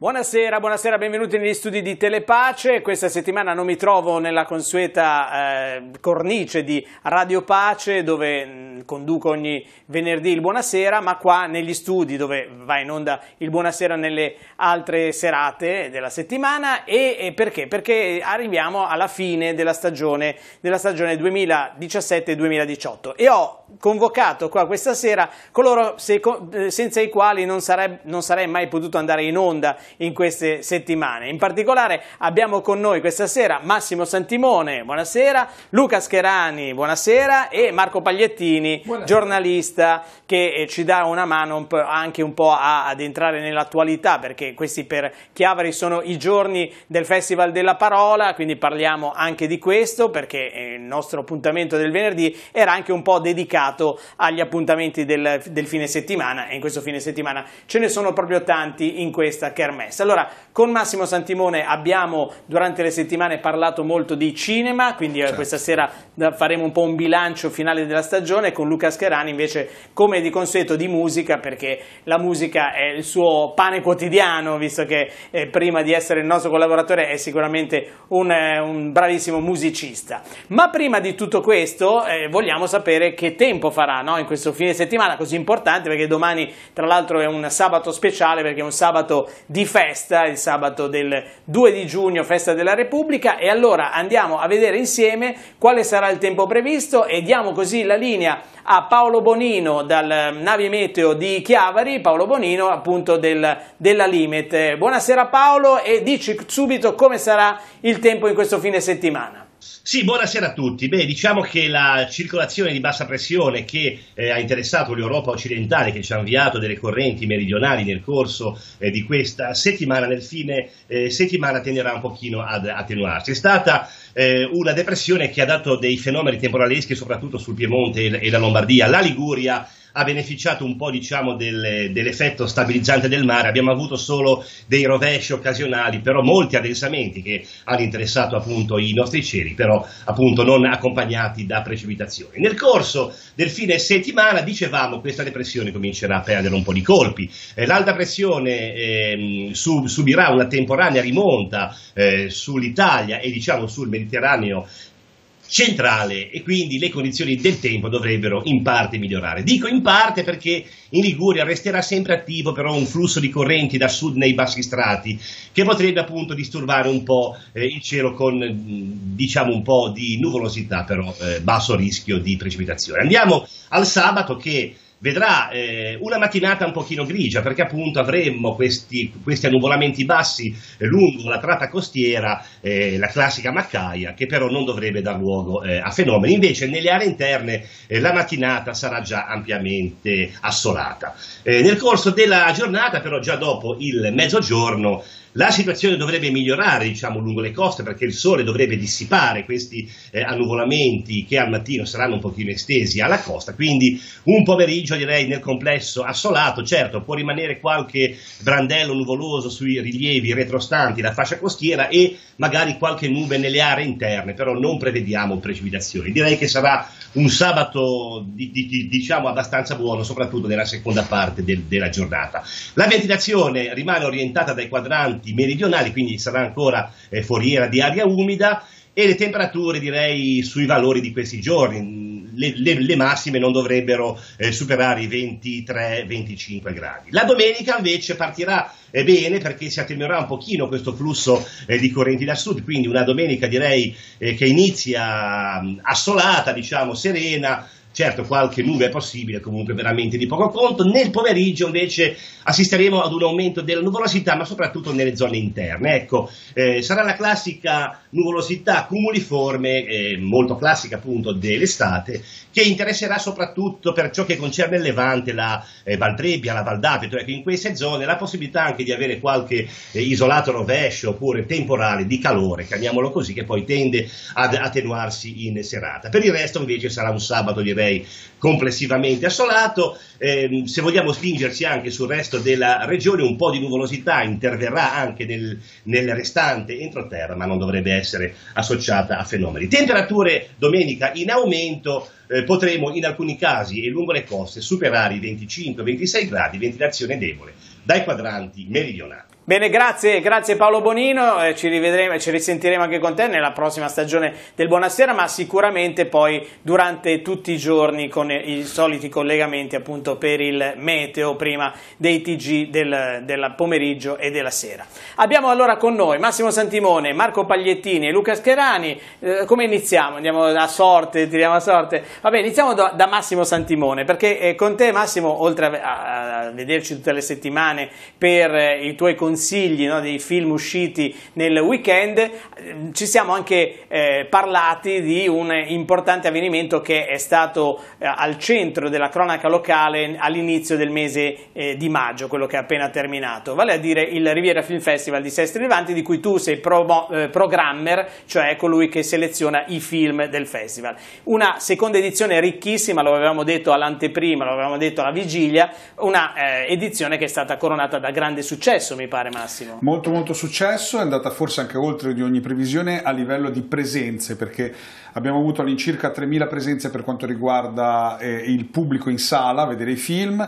Buonasera, buonasera, benvenuti negli studi di Telepace. Questa settimana non mi trovo nella consueta cornice di Radio Pace, dove conduco ogni venerdì il Buonasera, ma qua negli studi dove va in onda il Buonasera nelle altre serate della settimana. E perché? Perché arriviamo alla fine della stagione 2017-2018 e ho convocato qua questa sera coloro senza i quali non sarei mai potuto andare in onda in queste settimane. In particolare abbiamo con noi questa sera Massimo Santimone, buonasera, Luca Scherani, buonasera, e Marco Pagliettini, buonasera, giornalista, che ci dà una mano anche un po' ad entrare nell'attualità, perché questi per Chiavari sono i giorni del Festival della Parola, quindi parliamo anche di questo, perché il nostro appuntamento del venerdì era anche un po' dedicato agli appuntamenti del fine settimana, e in questo fine settimana ce ne sono proprio tanti in questa kermesse. Allora, con Massimo Santimone abbiamo durante le settimane parlato molto di cinema, quindi questa sera faremo un po' un bilancio finale della stagione, con Luca Scherani invece, come di consueto, di musica, perché la musica è il suo pane quotidiano, visto che prima di essere il nostro collaboratore è sicuramente un bravissimo musicista. Ma prima di tutto questo vogliamo sapere che tempo farà, no? In questo fine settimana così importante, perché domani tra l'altro è un sabato speciale, perché è un sabato di festa, il sabato del 2 di giugno, festa della Repubblica, e allora andiamo a vedere insieme quale sarà il tempo previsto e diamo così la linea a Paolo Bonino dal Navi Meteo di Chiavari, Paolo Bonino appunto della Limet. Buonasera Paolo, e dici subito come sarà il tempo in questo fine settimana. Sì, buonasera a tutti. Diciamo che la circolazione di bassa pressione che ha interessato l'Europa occidentale, che ci ha inviato delle correnti meridionali nel corso di questa settimana, nel fine settimana tenderà un pochino ad attenuarsi. È stata una depressione che ha dato dei fenomeni temporaleschi soprattutto sul Piemonte e la Lombardia. La Liguria ha beneficiato un po', diciamo, dell'effetto stabilizzante del mare. Abbiamo avuto solo dei rovesci occasionali, però molti addensamenti che hanno interessato appunto i nostri cieli, però appunto non accompagnati da precipitazioni. Nel corso del fine settimana, dicevamo, questa depressione comincerà a perdere un po' di colpi. L'alta pressione subirà una temporanea rimonta sull'Italia e diciamo sul Mediterraneo centrale, e quindi le condizioni del tempo dovrebbero in parte migliorare. Dico in parte perché in Liguria resterà sempre attivo però un flusso di correnti da sud nei bassi strati che potrebbe appunto disturbare un po' il cielo con diciamo un po' di nuvolosità, però basso rischio di precipitazione. Andiamo al sabato, che vedrà una mattinata un pochino grigia, perché appunto avremmo questi annuvolamenti bassi lungo la tratta costiera, la classica maccaia, che però non dovrebbe dar luogo a fenomeni. Invece nelle aree interne la mattinata sarà già ampiamente assolata. Nel corso della giornata, però, già dopo il mezzogiorno, la situazione dovrebbe migliorare, diciamo, lungo le coste, perché il sole dovrebbe dissipare questi annuvolamenti che al mattino saranno un pochino estesi alla costa, quindi un pomeriggio direi nel complesso assolato. Certo, può rimanere qualche brandello nuvoloso sui rilievi retrostanti la fascia costiera e magari qualche nube nelle aree interne, però non prevediamo precipitazioni. Direi che sarà un sabato diciamo abbastanza buono, soprattutto nella seconda parte della giornata. La ventilazione rimane orientata dai quadranti meridionali, quindi sarà ancora foriera di aria umida, e le temperature direi sui valori di questi giorni, le massime non dovrebbero superare i 23-25 gradi. La domenica invece partirà bene, perché si attenuerà un pochino questo flusso di correnti da sud, quindi una domenica direi che inizia assolata, diciamo serena. Certo, qualche nube è possibile, comunque veramente di poco conto. Nel pomeriggio invece assisteremo ad un aumento della nuvolosità, ma soprattutto nelle zone interne. Ecco, sarà la classica nuvolosità cumuliforme, molto classica appunto dell'estate, che interesserà soprattutto per ciò che concerne il Levante, la Valtrebbia, la Val d'Apeto. Ecco, in queste zone la possibilità anche di avere qualche isolato rovescio oppure temporale di calore, chiamiamolo così, che poi tende ad attenuarsi in serata. Per il resto invece sarà un sabato direi complessivamente assolato. Se vogliamo spingerci anche sul resto della regione, un po' di nuvolosità interverrà anche nel restante entroterra, ma non dovrebbe essere associata a fenomeni. Temperature domenica in aumento, potremo in alcuni casi e lungo le coste superare i 25-26 gradi, ventilazione debole dai quadranti meridionali. Bene, grazie Paolo Bonino, ci rivedremo e ci risentiremo anche con te nella prossima stagione del Buonasera, ma sicuramente poi durante tutti i giorni con i soliti collegamenti appunto per il meteo prima dei TG del pomeriggio e della sera. Abbiamo allora con noi Massimo Santimone, Marco Pagliettini e Luca Scherani. Come iniziamo? Andiamo a sorte, tiriamo a sorte? Vabbè, iniziamo da Massimo Santimone, perché con te Massimo, oltre a vederci tutte le settimane per i tuoi consigli, no, dei film usciti nel weekend, ci siamo anche parlati di un importante avvenimento che è stato al centro della cronaca locale all'inizio del mese di maggio, quello che è appena terminato, vale a dire il Riviera Film Festival di Sestri Levanti, di cui tu sei programmer, cioè colui che seleziona i film del festival. Una seconda edizione ricchissima, lo avevamo detto all'anteprima, lo avevamo detto alla vigilia, una edizione che è stata coronata da grande successo, mi pare, Massimo. Molto successo, è andata forse anche oltre di ogni previsione a livello di presenze, perché abbiamo avuto all'incirca 3.000 presenze per quanto riguarda il pubblico in sala a vedere i film.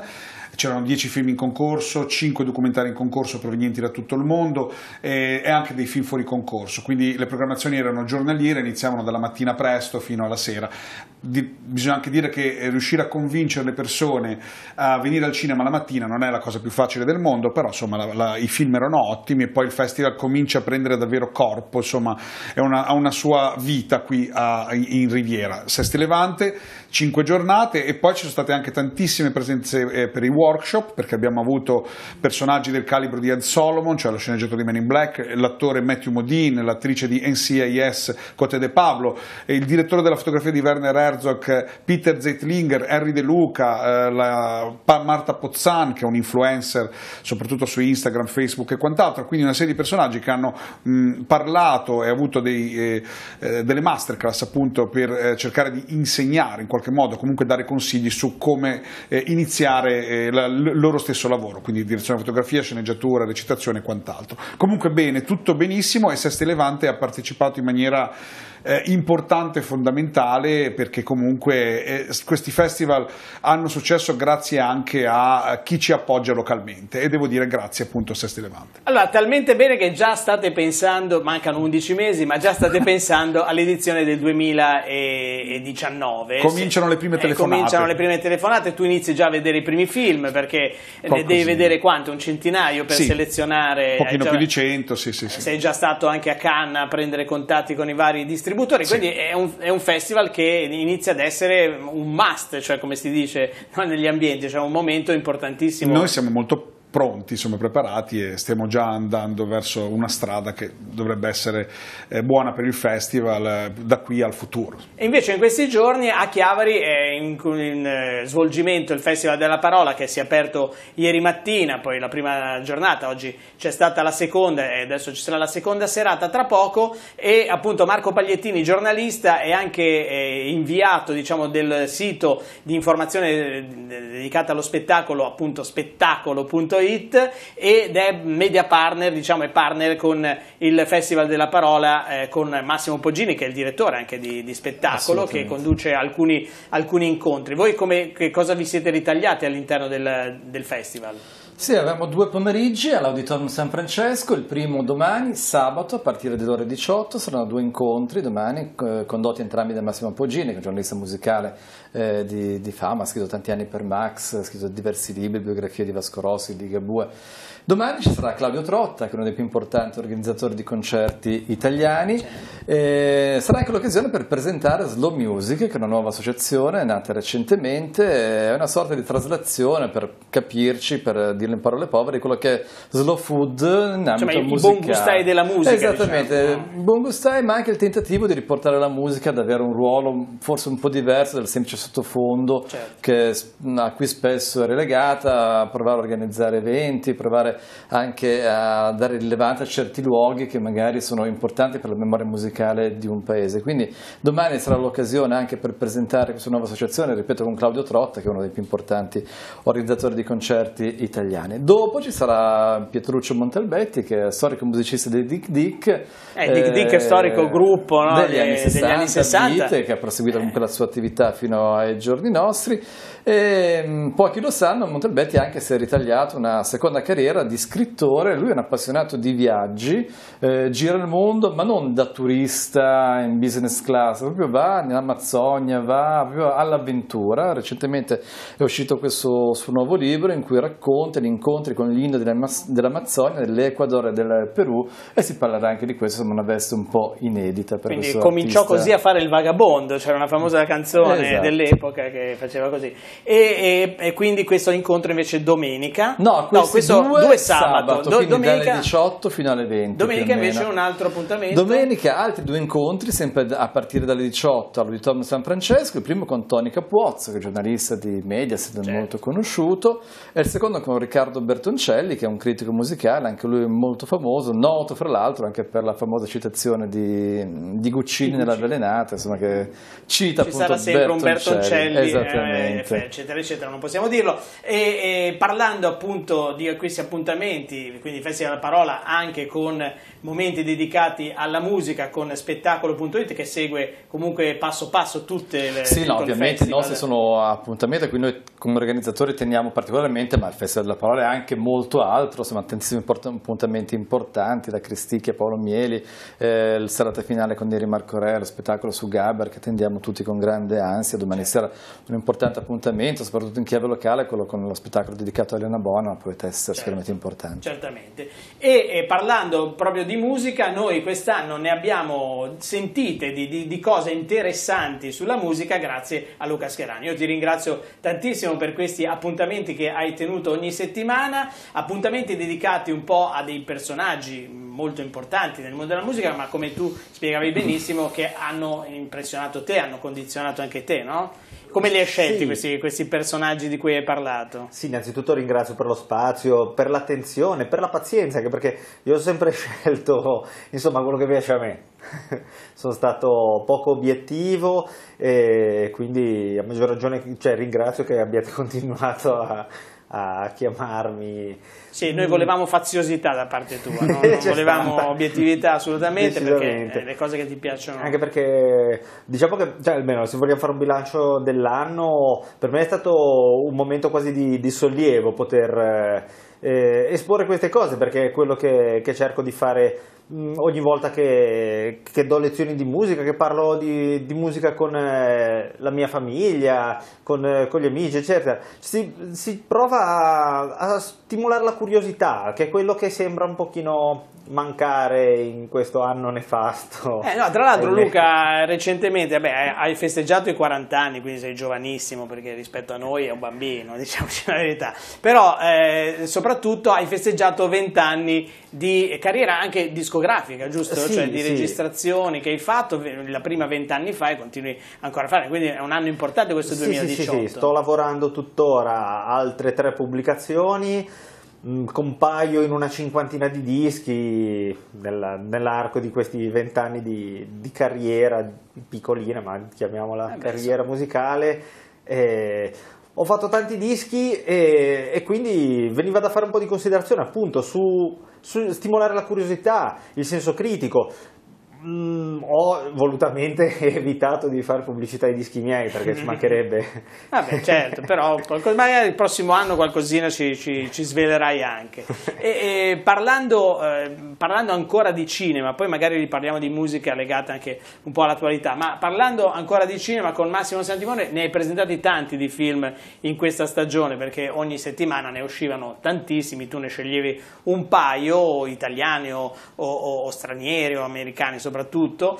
C'erano 10 film in concorso, 5 documentari in concorso provenienti da tutto il mondo e anche dei film fuori concorso, quindi le programmazioni erano giornaliere, iniziavano dalla mattina presto fino alla sera. Bisogna anche dire che riuscire a convincere le persone a venire al cinema la mattina non è la cosa più facile del mondo, però insomma i film erano ottimi e poi il festival comincia a prendere davvero corpo, insomma ha una sua vita qui in Riviera. Sesti Levante, 5 giornate e poi ci sono state anche tantissime presenze per i workshop, perché abbiamo avuto personaggi del calibro di Ed Solomon, cioè lo sceneggiatore di Men in Black, l'attore Matthew Modine, l'attrice di NCIS Cote de Pablo, il direttore della fotografia di Werner Herzog Peter Zeitlinger, Henry De Luca, Marta Pozzan, che è un influencer soprattutto su Instagram, Facebook e quant'altro, quindi una serie di personaggi che hanno parlato e avuto delle masterclass appunto per cercare di insegnare in qualche modo, comunque dare consigli su come iniziare il loro stesso lavoro, quindi direzione fotografia, sceneggiatura, recitazione e quant'altro. Comunque bene, tutto benissimo, e Sesti Levante ha partecipato in maniera importante e fondamentale, perché comunque questi festival hanno successo grazie anche a chi ci appoggia localmente, e devo dire grazie appunto a Sesti Levante. Allora, talmente bene che già state pensando, mancano 11 mesi, ma già state pensando all'edizione del 2019. Cominciano le prime telefonate. Tu inizi già a vedere i primi film, perché ne devi vedere quanto? Un centinaio per selezionare? Un pochino più di 100, sì. Sei già stato anche a Cannes a prendere contatti con i vari distributori, quindi è un festival che inizia ad essere un must, cioè come si dice negli ambienti, cioè un momento importantissimo. Noi siamo molto pronti, siamo preparati e stiamo già andando verso una strada che dovrebbe essere buona per il festival da qui al futuro. E invece in questi giorni a Chiavari è in svolgimento il Festival della Parola, che si è aperto ieri mattina, poi la prima giornata, oggi c'è stata la seconda e adesso ci sarà la seconda serata tra poco, e appunto Marco Pagliettini, giornalista e anche inviato, diciamo, del sito di informazione dedicato allo spettacolo, appunto spettacolo.it, ed è media partner, diciamo, è partner con il Festival della Parola, con Massimo Poggini, che è il direttore anche di spettacolo, che conduce alcuni incontri. Voi che cosa vi siete ritagliati all'interno del festival? Sì, avevamo 2 pomeriggi all'Auditorium San Francesco, il primo domani, sabato, a partire dalle ore 18, saranno 2 incontri domani, condotti entrambi da Massimo Poggini, che è un giornalista musicale di fama, ha scritto tanti anni per Max, ha scritto diversi libri, biografie di Vasco Rossi, di Ligabue. Domani ci sarà Claudio Trotta, che è uno dei più importanti organizzatori di concerti italiani. Sarà anche l'occasione per presentare Slow Music, che è una nuova associazione nata recentemente, è una sorta di traslazione, per capirci, per dirlo in parole povere, di quello che è slow food in ambito musicale. Il buon gustai della musica. Esattamente, diciamo. Buon gustai, ma anche il tentativo di riportare la musica ad avere un ruolo forse un po' diverso dal semplice sottofondo, a cui spesso è relegata, provare a organizzare eventi, provare anche a dare rilevanza a certi luoghi che magari sono importanti per la memoria musicale di un paese. Quindi domani sarà l'occasione anche per presentare questa nuova associazione, ripeto, con Claudio Trotta, che è uno dei più importanti organizzatori di concerti italiani. italiane. Dopo ci sarà Pietruccio Montalbetti, che è storico musicista dei Dick Dick. Dick Dick è storico gruppo, no? degli anni 60, Vite, che ha proseguito comunque la sua attività fino ai giorni nostri. E pochi lo sanno, Montalbetti anche si è ritagliato una seconda carriera di scrittore. Lui è un appassionato di viaggi, gira il mondo, ma non da turista in business class, proprio va nell'Amazzonia, va proprio all'avventura. Recentemente è uscito questo suo nuovo libro in cui racconta gli incontri con gli Indo dell'Amazzonia, dell'Ecuador e del Perù, e si parlerà anche di questo, insomma, una veste un po' inedita per quindi questo cominciò artista. Così a fare il vagabondo, c'era una famosa canzone Esatto. dell'epoca che faceva così, e quindi questo incontro invece domenica, questo due sabato, quindi domenica dalle 18 fino alle 20. Domenica invece un altro appuntamento. Domenica altri 2 incontri, sempre a partire dalle 18 all'Auditorium San Francesco, il primo con Tony Capuozzo, che è giornalista di Mediaset, certo, molto conosciuto, e il secondo con Riccardo Bertoncelli, che è un critico musicale, anche lui molto famoso, noto fra l'altro anche per la famosa citazione di Guccini nella Avvelenata, insomma, che cita ci appunto sarà sempre un Bertoncelli, esattamente, eccetera eccetera, non possiamo dirlo. E parlando appunto di questi appuntamenti, quindi Festival della Parola, anche con momenti dedicati alla musica, con spettacolo.it che segue comunque passo passo tutte le ovviamente i nostri sono appuntamenti a cui noi come organizzatori teniamo particolarmente, ma il Festival della Parola è anche molto altro, insomma tantissimi appuntamenti importanti, da Cristicchi a Paolo Mieli, il serata finale con Neri Marco Re, lo spettacolo su Gaber che attendiamo tutti con grande ansia. Domani sera un importante appuntamento, soprattutto in chiave locale, quello con lo spettacolo dedicato a Elena Bona, una poetessa sicuramente importante. Certamente. E parlando proprio di musica, noi quest'anno ne abbiamo sentite di cose interessanti sulla musica grazie a Luca Scherani. Io ti ringrazio tantissimo per questi appuntamenti che hai tenuto ogni settimana, appuntamenti dedicati un po' a dei personaggi molto importanti nel mondo della musica, ma come tu spiegavi benissimo, che hanno impressionato te, hanno condizionato anche te, no? Come li hai scelti questi personaggi di cui hai parlato? Sì, innanzitutto ringrazio per lo spazio, per l'attenzione, per la pazienza, anche perché io ho sempre scelto, insomma, quello che piace a me. Sono stato poco obiettivo e quindi a maggior ragione ringrazio che abbiate continuato a chiamarmi. Sì, noi volevamo faziosità da parte tua, no? Non volevamo obiettività assolutamente, perché le cose che ti piacciono. Anche perché diciamo che, almeno se vogliamo fare un bilancio dell'anno, per me è stato un momento quasi di sollievo poter esporre queste cose, perché è quello che cerco di fare ogni volta che do lezioni di musica, che parlo di musica con la mia famiglia, con gli amici, eccetera. Si prova a stimolare la curiosità, che è quello che sembra un pochino mancare in questo anno nefasto. Tra l'altro Luca, recentemente hai festeggiato i 40 anni, quindi sei giovanissimo, perché rispetto a noi è un bambino, diciamoci la verità, però soprattutto hai festeggiato 20 anni di carriera anche discografica, giusto? Sì, cioè di registrazioni che hai fatto la prima 20 anni fa e continui ancora a fare, quindi è un anno importante questo 2018. Sì, sto lavorando tuttora, altre 3 pubblicazioni, compaio in una cinquantina di dischi nell'arco di questi 20 anni di carriera piccolina, ma chiamiamola carriera musicale. Ho fatto tanti dischi e quindi veniva da fare un po' di considerazione appunto su stimolare la curiosità, il senso critico. Ho volutamente evitato di fare pubblicità ai dischi miei, perché ci mancherebbe. Vabbè, certo, però magari il prossimo anno qualcosina ci svelerai anche. E parlando ancora di cinema, poi magari riparliamo di musica legata anche un po' all'attualità, ma parlando ancora di cinema con Massimo Santimone, ne hai presentati tanti di film in questa stagione, perché ogni settimana ne uscivano tantissimi, tu ne sceglievi un paio, italiani o stranieri o americani soprattutto,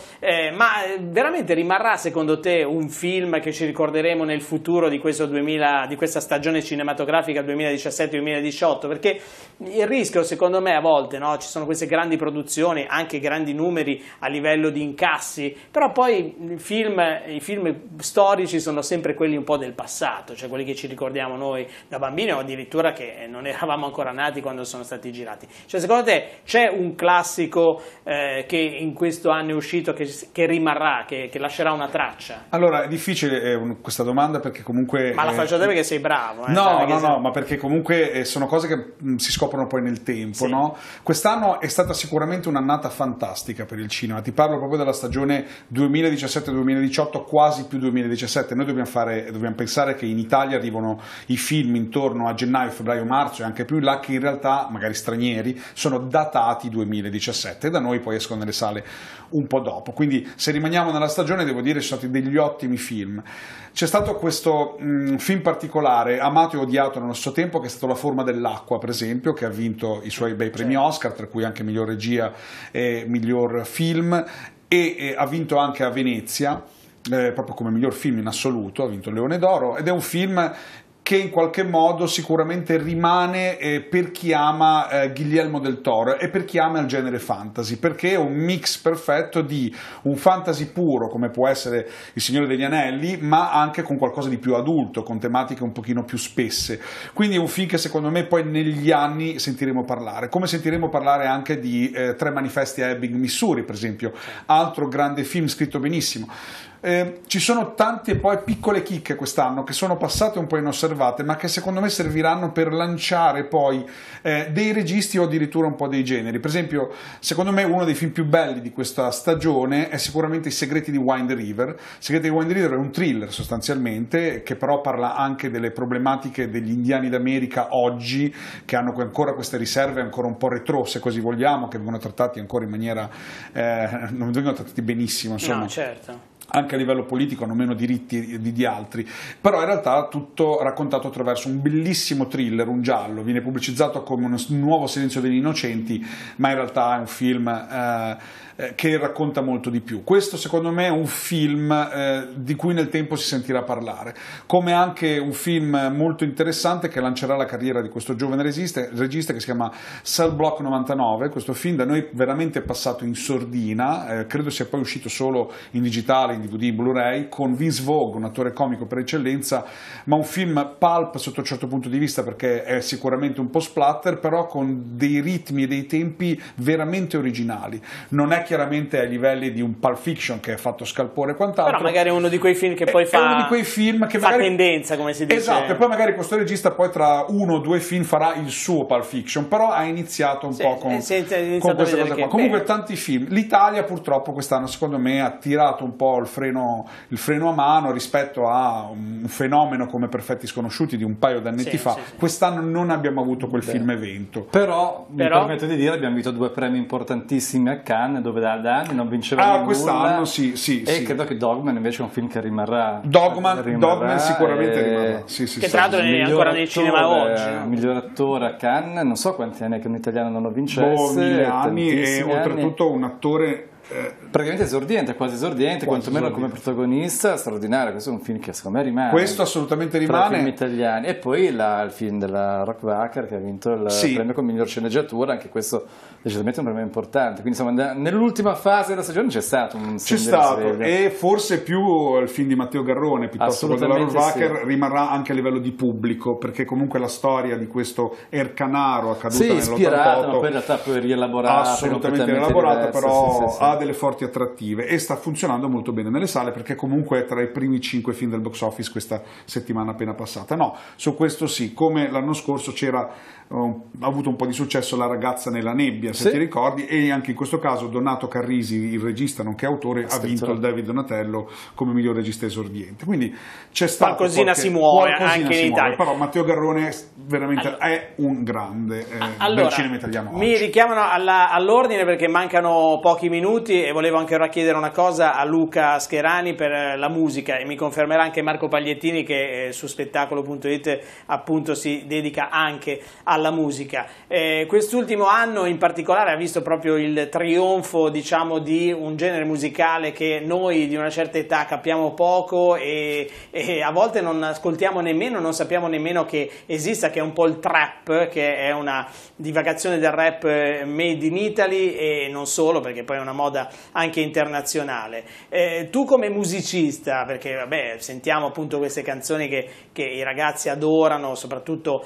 ma veramente rimarrà secondo te un film che ci ricorderemo nel futuro di questa stagione cinematografica 2017-2018? Perché il rischio secondo me a volte, no? Ci sono queste grandi produzioni, anche grandi numeri a livello di incassi, però poi i film storici sono sempre quelli un po' del passato, cioè quelli che ci ricordiamo noi da bambini o addirittura che non eravamo ancora nati quando sono stati girati. Cioè secondo te c'è un classico che in questo questo anno è uscito che rimarrà, che lascerà una traccia? Allora, è difficile questa domanda perché comunque... Ma la faccio a te perché sei bravo. No, ma perché comunque sono cose che si scoprono poi nel tempo, sì. no? Quest'anno è stata sicuramente un'annata fantastica per il cinema, ti parlo proprio della stagione 2017-2018, quasi più 2017. Noi dobbiamo pensare che in Italia arrivano i film intorno a gennaio, febbraio, marzo e anche più in là, che in realtà, magari stranieri, sono datati 2017 e da noi poi escono nelle sale un po' dopo. Quindi se rimaniamo nella stagione, devo dire, ci sono stati degli ottimi film. C'è stato questo film particolare, amato e odiato nello stesso tempo, che è stato La forma dell'acqua, per esempio, che ha vinto i suoi bei premi Oscar, tra cui anche miglior regia e miglior film, e ha vinto anche a Venezia, proprio come miglior film in assoluto, ha vinto il Leone d'Oro, ed è un film che in qualche modo sicuramente rimane per chi ama Guillermo del Toro e per chi ama il genere fantasy, perché è un mix perfetto di un fantasy puro come può essere Il Signore degli Anelli, ma anche con qualcosa di più adulto, con tematiche un pochino più spesse. Quindi è un film che secondo me poi negli anni sentiremo parlare, come sentiremo parlare anche di Tre manifesti a Ebbing, Missouri, per esempio, altro grande film scritto benissimo. Ci sono tante poi piccole chicche quest'anno che sono passate un po' inosservate, ma che secondo me serviranno per lanciare poi dei registi o addirittura un po' dei generi. Per esempio, secondo me uno dei film più belli di questa stagione è sicuramente I segreti di Wind River. I segreti di Wind River è un thriller sostanzialmente, che però parla anche delle problematiche degli indiani d'America oggi, che hanno ancora queste riserve ancora un po' retro, se così vogliamo, che vengono trattati ancora in maniera non vengono trattati benissimo, insomma. No, certo. Anche a livello politico hanno meno diritti di altri, però in realtà tutto raccontato attraverso un bellissimo thriller, un giallo, viene pubblicizzato come un nuovo Silenzio degli Innocenti, ma in realtà è un film che racconta molto di più. Questo secondo me è un film di cui nel tempo si sentirà parlare, come anche un film molto interessante che lancerà la carriera di questo giovane regista che si chiama Cell Block 99. Questo film da noi veramente è passato in sordina, credo sia poi uscito solo in digitale, in DVD, Blu-ray, con Vince Vaughn, un attore comico per eccellenza, ma un film pulp sotto un certo punto di vista, perché è sicuramente un po' splatter, però con dei ritmi e dei tempi veramente originali. Non è chiaramente ai livelli di un Pulp Fiction che è fatto scalpore e quant'altro, però magari è uno di quei film che poi fa, è uno di quei film che fa magari, tendenza, come si dice. Esatto, e poi magari questo regista poi tra 1 o 2 film farà il suo Pulp Fiction, però ha iniziato un po' con queste cose qua. Comunque tanti film. L'Italia purtroppo quest'anno secondo me ha tirato un po' il freno a mano rispetto a un fenomeno come Perfetti Sconosciuti di un paio d'annetti fa. Quest'anno non abbiamo avuto quel film evento. Però mi permetto di dire, abbiamo vinto 2 premi importantissimi a Cannes, dove da anni non vinceva nulla. Quest'anno sì. Credo che Dogman invece è un film che rimarrà. Dogman sicuramente rimarrà. Che tra l'altro è ancora nei cinema oggi. Miglior attore a Cannes, non so quanti anni è che un italiano non lo vincesse. 1000 anni e oltretutto un attore praticamente esordiente, quasi esordiente, quantomeno come protagonista straordinario. Questo è un film che secondo me rimane. Questo assolutamente rimane. Tra i film italiani. E poi il film della Rockbacker che ha vinto il premio con miglior sceneggiatura, anche questo decisamente un premio importante. Quindi insomma nell'ultima fase della stagione c'è stato un e forse più il film di Matteo Garrone piuttosto che della Rockbacker rimarrà anche a livello di pubblico, perché comunque la storia di questo Ercanaro accaduta ispirata, nell'88 ma poi in realtà poi rielaborata, assolutamente rielaborata, però ha delle forti attrattive e sta funzionando molto bene nelle sale, perché comunque è tra i primi 5 film del box office questa settimana appena passata. No, su questo sì, come l'anno scorso ha avuto un po' di successo La ragazza nella nebbia, se ti ricordi, e anche in questo caso Donato Carrisi, il regista nonché autore, ha vinto il David Donatello come miglior regista esordiente. Quindi c'è stato qualcosina si muove anche in Italia. Però Matteo Garrone veramente è un grande del cinema italiano oggi. Mi richiamano all'ordine perché mancano pochi minuti e volevo anche ora chiedere una cosa a Luca Scherani per la musica, e mi confermerà anche Marco Pagliettini che su spettacolo.it appunto si dedica anche alla musica. Quest'ultimo anno in particolare ha visto proprio il trionfo, diciamo, di un genere musicale che noi di una certa età capiamo poco e a volte non ascoltiamo nemmeno, non sappiamo nemmeno che esista, che è un po' il trap, che è una divagazione del rap made in Italy, e non solo, perché poi è una moda moda anche internazionale. Tu come musicista, perché vabbè, sentiamo appunto queste canzoni che i ragazzi adorano, soprattutto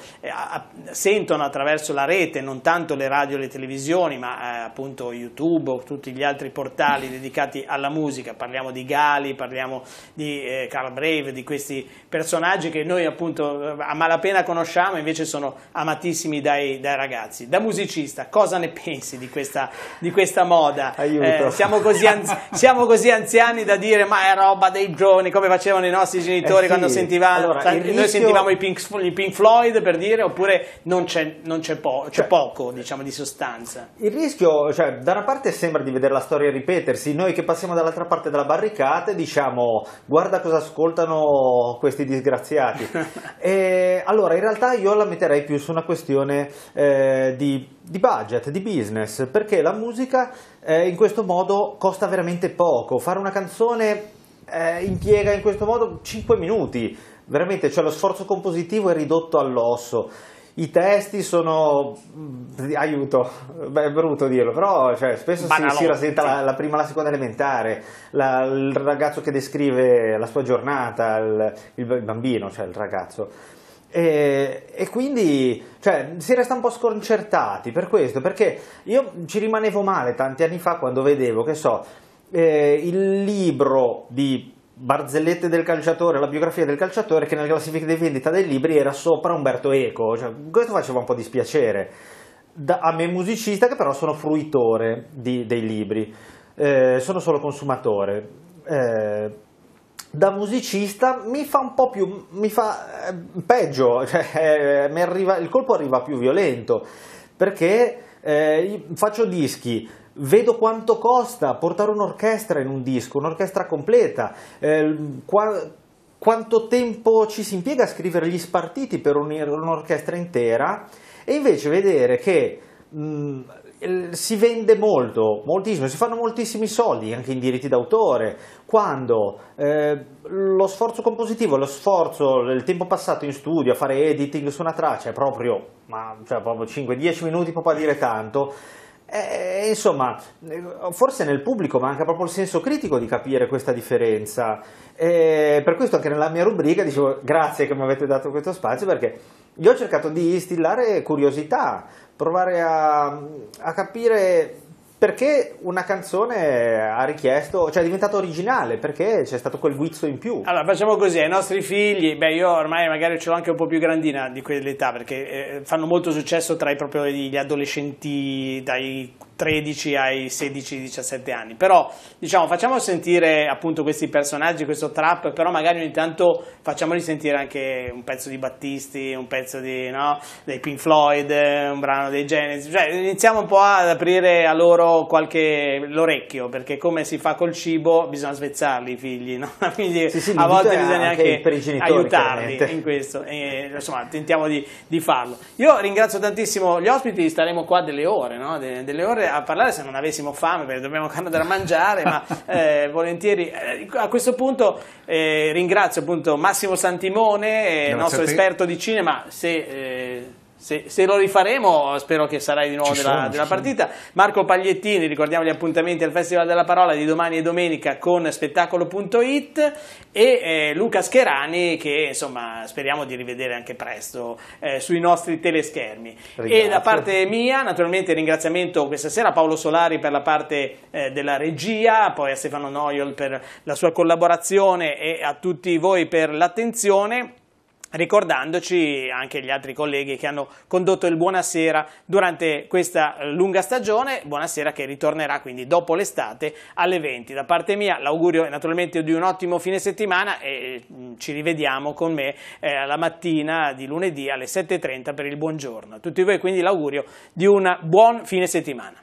sentono attraverso la rete, non tanto le radio e le televisioni, ma appunto YouTube o tutti gli altri portali dedicati alla musica. Parliamo di Gali, parliamo di Carl Brave, di questi personaggi che noi appunto a malapena conosciamo, invece sono amatissimi dai ragazzi. Da musicista, cosa ne pensi di questa moda? Siamo così anziani da dire ma è roba dei giovani, come facevano i nostri genitori sì. Quando sentivamo, allora, noi sentivamo i Pink Floyd, per dire, oppure c'è poco, diciamo, di sostanza. Il rischio, cioè, da una parte sembra di vedere la storia ripetersi, noi che passiamo dall'altra parte della barricata diciamo guarda cosa ascoltano questi disgraziati. Allora in realtà io la metterei più su una questione di budget, di business, perché la musica in questo modo costa veramente poco. Fare una canzone impiega in questo modo 5 minuti, veramente, cioè lo sforzo compositivo è ridotto all'osso. I testi sono, aiuto, beh, è brutto dirlo, però cioè, spesso si rasenta la prima e la seconda elementare, il ragazzo che descrive la sua giornata, il bambino, cioè il ragazzo. E quindi cioè, si resta un po' sconcertati per questo, perché io ci rimanevo male tanti anni fa quando vedevo, che so, il libro di Barzellette del calciatore, la biografia del calciatore, che nella classifica di vendita dei libri era sopra Umberto Eco, cioè, questo faceva un po' dispiacere a me musicista, che però sono fruitore dei libri, sono solo consumatore. Da musicista mi fa un po' più, peggio, cioè, il colpo arriva più violento, perché faccio dischi, vedo quanto costa portare un'orchestra in un disco, un'orchestra completa, quanto tempo ci si impiega a scrivere gli spartiti per un'orchestra intera, e invece vedere che si vende moltissimo, si fanno moltissimi soldi anche in diritti d'autore, quando lo sforzo compositivo, il tempo passato in studio a fare editing su una traccia è proprio 5-10 minuti, può pas dire tanto. Insomma, forse nel pubblico manca proprio il senso critico di capire questa differenza. Per questo anche nella mia rubrica dicevo grazie che mi avete dato questo spazio, perché io ho cercato di instillare curiosità, provare a capire perché una canzone ha richiesto, cioè è diventata originale, perché c'è stato quel guizzo in più. Allora facciamo così, ai nostri figli, io ormai magari ce l'ho anche un po' più grandina di quell'età, perché fanno molto successo tra proprio gli adolescenti dai 13 ai 16-17 anni, però diciamo facciamo sentire appunto questi personaggi, questo trap, però magari ogni tanto facciamoli sentire anche un pezzo di Battisti, un pezzo dei Pink Floyd, un brano dei Genesis, cioè iniziamo un po' ad aprire a loro l'orecchio, perché come si fa col cibo bisogna svezzarli i figli, no? Quindi sì, a volte bisogna anche aiutarli in questo, insomma tentiamo di farlo. Io ringrazio tantissimo gli ospiti, staremo qua delle ore, no? Delle ore a parlare se non avessimo fame, perché dobbiamo andare a mangiare, ma volentieri. A questo punto ringrazio appunto Massimo Santimone, il nostro esperto di cinema. Se lo rifaremo, spero che sarai di nuovo della partita. Marco Pagliettini, ricordiamo gli appuntamenti al Festival della Parola di domani e domenica con spettacolo.it, e Luca Scherani, che insomma speriamo di rivedere anche presto sui nostri teleschermi. E da parte mia naturalmente ringraziamento questa sera a Paolo Solari per la parte della regia, poi a Stefano Noiol per la sua collaborazione e a tutti voi per l'attenzione, ricordandoci anche gli altri colleghi che hanno condotto il Buonasera durante questa lunga stagione. Buonasera che ritornerà quindi dopo l'estate alle 20. Da parte mia l'augurio è naturalmente di un ottimo fine settimana, e ci rivediamo con me la mattina di lunedì alle 7:30 per il buongiorno. A tutti voi quindi l'augurio di un buon fine settimana.